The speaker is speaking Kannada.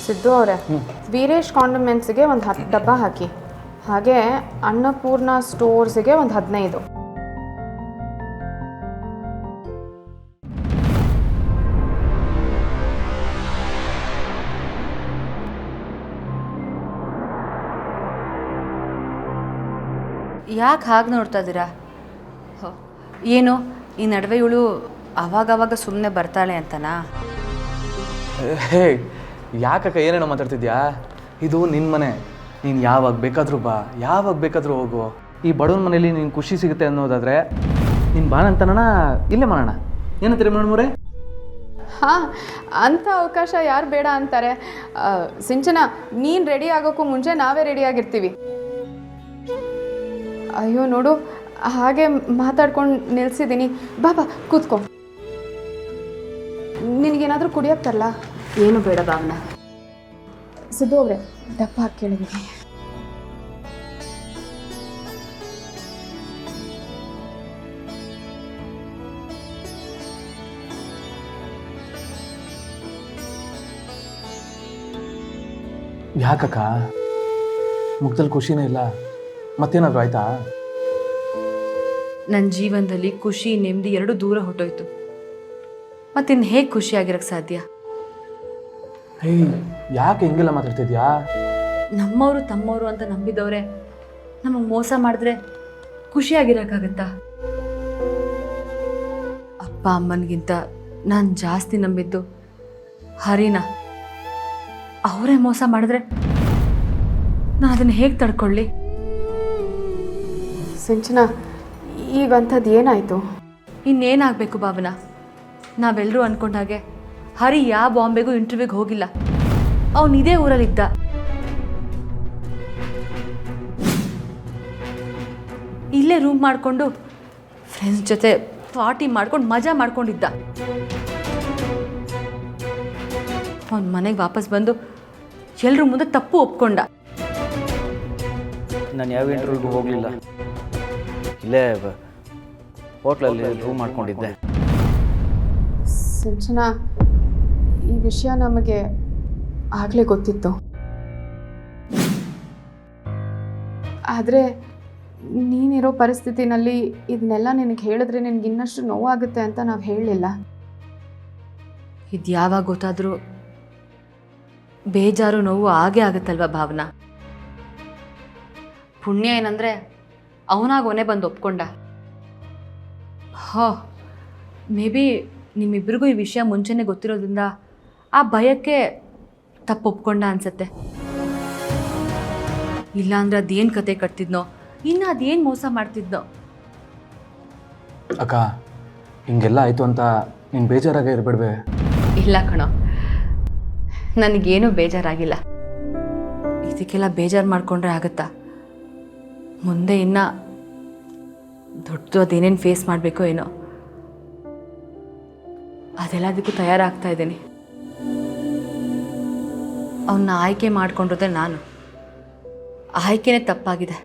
ಸಿದ್ದು ಅವರೇ, ವೀರೇಶ್ ಕಾಂಡಿಮೆಂಟ್ಸ್ಗೆ ಒಂದು 10 ಡಬ್ಬ ಹಾಕಿ, ಹಾಗೆ ಅನ್ನಪೂರ್ಣ ಸ್ಟೋರ್ಸ್ಗೆ ಒಂದು 15. ಯಾಕೆ ಹಾಗೆ ನೋಡ್ತಾ ಇದ್ದೀರಾ? ಏನು ಈ ನಡುವೆ ಇವಳು ಆವಾಗವಾಗ ಸುಮ್ಮನೆ ಬರ್ತಾಳೆ ಅಂತನಾ? ಹೇ, ಯಾಕಕ್ಕ ಏನೇನೋ ಮಾತಾಡ್ತಿದ್ಯಾ? ಇದು ನಿನ್ನ ಮನೆ, ನೀನು ಯಾವಾಗ ಬೇಕಾದರೂ ಬಾ, ಯಾವಾಗ ಬೇಕಾದರೂ ಹೋಗು. ಈ ಬಡವನ ಮನೇಲಿ ನೀನು ಖುಷಿ ಸಿಗುತ್ತೆ ಅನ್ನೋದಾದರೆ ನೀನು ಬಾನಂತನ ಇಲ್ಲೇ ಮಾಡೋಣ. ಏನಂತೀರಿ ಮೇಡಮ್ರೆ? ಹಾಂ, ಅಂಥ ಅವಕಾಶ ಯಾರು ಬೇಡ ಅಂತಾರೆ. ಸಿಂಚನ, ನೀನು ರೆಡಿ ಆಗೋಕ್ಕೂ ಮುಂಚೆ ನಾವೇ ರೆಡಿಯಾಗಿರ್ತೀವಿ. ಅಯ್ಯೋ ನೋಡು, ಹಾಗೆ ಮಾತಾಡ್ಕೊಂಡು ನಿಲ್ಸಿದ್ದೀನಿ. ಬಾ ಬಾ ಕೂತ್ಕೊ. ನಿನಗೇನಾದರೂ ಕುಡಿಯೋಕ್ಕೆ ತರಲ್ಲ? ಏನು ಬೇಡ ಭಾವನಾ. ಸಿದ್ದು ಅವರೇ, ಡಬ್ಬ ಹಾಕಿ ಕೇಳಿದ್ದೀನಿ. ಯಾಕಕ್ಕ ಮುಖದಲ್ಲಿ ಖುಷಿನೇ ಇಲ್ಲ? ಮತ್ತೇನಾದರೂ ಆಯ್ತಾ? ನನ್ನ ಜೀವನದಲ್ಲಿ ಖುಷಿ ನೆಮ್ಮದಿ ಎರಡೂ ದೂರ ಹೊಟ್ಟೋಯ್ತು. ಮತ್ತಿನ್ನು ಹೇಗೆ ಖುಷಿಯಾಗಿರೋಕ್ಕೆ ಸಾಧ್ಯ? ಹೇಯ್, ಯಾಕೆ ಹಿಂಗೆಲ್ಲ ಮಾತಾಡ್ತಿದ್ಯಾ? ನಮ್ಮವರು ತಮ್ಮವರು ಅಂತ ನಂಬಿದವರೇ ನಮಗೆ ಮೋಸ ಮಾಡಿದ್ರೆ ಖುಷಿಯಾಗಿರೋಕ್ಕಾಗತ್ತಾ? ಅಪ್ಪ ಅಮ್ಮನಿಗಿಂತ ನಾನು ಜಾಸ್ತಿ ನಂಬಿದ್ದು ಹರಿನ. ಅವರೇ ಮೋಸ ಮಾಡಿದ್ರೆ ನಾನು ಅದನ್ನು ಹೇಗೆ ತಡ್ಕೊಳ್ಳಿ? ಸಿಂಚನ, ಈಗ ಅಂಥದ್ದು ಏನಾಯಿತು? ಇನ್ನೇನಾಗಬೇಕು ಭಾವನಾ? ನಾವೆಲ್ಲರೂ ಅಂದ್ಕೊಂಡಾಗೆ ಹರಿ ಯಾವ ಬಾಂಬೆಗೂ ಇಂಟರ್ವ್ಯೂಗೆ ಹೋಗಿಲ್ಲ. ಅವನು ಇದೇ ಊರಲ್ಲಿದ್ದ. ಇಲ್ಲೇ ರೂಮ್ ಮಾಡಿಕೊಂಡು ಫ್ರೆಂಡ್ಸ್ ಜೊತೆ ಪಾರ್ಟಿ ಮಾಡ್ಕೊಂಡು ಮಜಾ ಮಾಡ್ಕೊಂಡಿದ್ದ. ಅವನ ಮನೆಗೆ ವಾಪಸ್ ಬಂದು ಎಲ್ಲರ ಮುಂದೆ ತಪ್ಪು ಒಪ್ಕೊಂಡ. ನಾನು ಯಾವ ಇಂಟರ್ವ್ಯೂಗೂ ಹೋಗಲಿಲ್ಲ, ಇಲ್ಲೇ ಹೋಟ್ಲಲ್ಲಿ ರೂಮ್ ಮಾಡ್ಕೊಂಡಿದ್ದೆ. ಸಿಂಚನ, ಈ ವಿಷಯ ನಮಗೆ ಆಗಲೇ ಗೊತ್ತಿತ್ತು. ಆದರೆ ನೀನಿರೋ ಪರಿಸ್ಥಿತಿನಲ್ಲಿ ಇದನ್ನೆಲ್ಲ ನಿನಗೆ ಹೇಳಿದ್ರೆ ನಿನಗೆ ಇನ್ನಷ್ಟು ನೋವಾಗುತ್ತೆ ಅಂತ ನಾವು ಹೇಳಲಿಲ್ಲ. ಇದು ಯಾವಾಗ ಗೊತ್ತಾದರೂ ಬೇಜಾರು ನೋವು ಆಗೇ ಆಗುತ್ತಲ್ವ ಭಾವನಾ? ಪುಣ್ಯ ಏನಂದರೆ ಅವನಾಗವನೇ ಬಂದು ಒಪ್ಕೊಂಡ. ಮೇ ಬಿ ನಿಮ್ಮಿಬ್ಬರಿಗೂ ಈ ವಿಷಯ ಮುಂಚೆನೇ ಗೊತ್ತಿರೋದ್ರಿಂದ ಆ ಭಯಕ್ಕೆ ತಪ್ಪು ಒಪ್ಕೊಂಡ ಅನ್ಸತ್ತೆ. ಇಲ್ಲಾಂದ್ರೆ ಅದೇನು ಕತೆ ಕಟ್ತಿದ್ನೋ, ಇನ್ನು ಅದೇನು ಮೋಸ ಮಾಡ್ತಿದ್ನೋ. ಅಕ್ಕ, ಹಿಂಗೆಲ್ಲ ಆಯಿತು ಅಂತ ನೀನು ಬೇಜಾರಾಗ ಇರಬೇಡ್ವೆ. ಇಲ್ಲ ಕಣೋ, ನನಗೇನು ಬೇಜಾರಾಗಿಲ್ಲ. ಇದಕ್ಕೆಲ್ಲ ಬೇಜಾರು ಮಾಡ್ಕೊಂಡ್ರೆ ಆಗುತ್ತಾ? ಮುಂದೆ ಇನ್ನು ದೊಡ್ಡದು ಅದೇನೇನು ಫೇಸ್ ಮಾಡಬೇಕೋ ಏನೋ, ಅದೆಲ್ಲದಕ್ಕೂ ತಯಾರಾಗ್ತಾ ಇದ್ದೀನಿ. ಅವನ್ನ ಆಯ್ಕೆ ಮಾಡ್ಕೊಂಡಿರೋದೆ ನಾನು. ಆಯ್ಕೆನೇ ತಪ್ಪಾಗಿದೆ.